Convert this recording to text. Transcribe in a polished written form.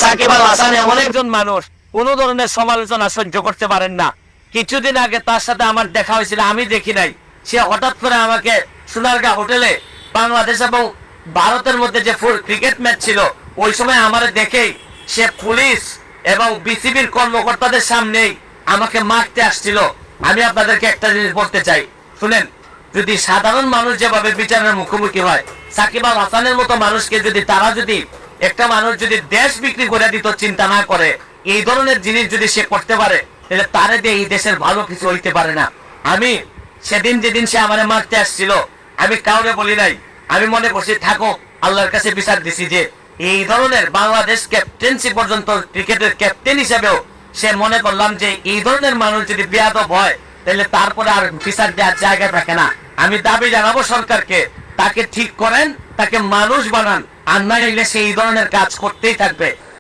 সাকিব আল হাসান এমন একজন মানুষ কোন ধরনের সমালোচনা সহ্য করতে পারেন না। কিছুদিন আগে তার সাথে আমার দেখা হয়েছিল, আমি দেখি নাই। সে হঠাৎ করে আমাকে সোনারগাঁ হোটেলে বাংলাদেশ এবং ভারতের মধ্যে যে ক্রিকেট ম্যাচ ছিল ওই সময় আমার দেখেই সে পুলিশ এবং বিসিবির কর্মকর্তাদের সামনেই আমাকে মারতে আসছিল। আমি আপনাদেরকে একটা জিনিস বলতে চাই, শুনেন, যদি সাধারণ মানুষ যেভাবে বিচারের মুখোমুখি হয়, সাকিব আল হাসানের মতো মানুষকে যদি তারা যদি একটা মানুষ যদি দেশ বিক্রি করে দিত চিন্তা না করে, এই ধরনের জিনিস যদি সে করতে পারে, তাহলে তারে দিয়ে এই দেশের ভালো কিছু হইতে পারে না। আমি সেদিন যেদিন সে আমার মারতে আসছিল, আমি কাউরে বলি নাই, আমি মনে করছি থাকো, আল্লাহর কাছে বিচার দিছি যে এই ধরনের বাংলাদেশ ক্যাপ্টেন্সি পর্যন্ত ক্রিকেটের ক্যাপ্টেন হিসেবেও সে মনে করলাম যে এই ধরনের মানুষ যদি বেয়াদব হয় তাহলে তারপরে আর বিচার দেওয়ার জায়গা থাকে না। আমি দাবি জানাবো সরকারকে, তাকে ঠিক করেন, তাকে মানুষ বানান, আর না হইলে সে এই ধরনের কাজ করতেই থাকবে।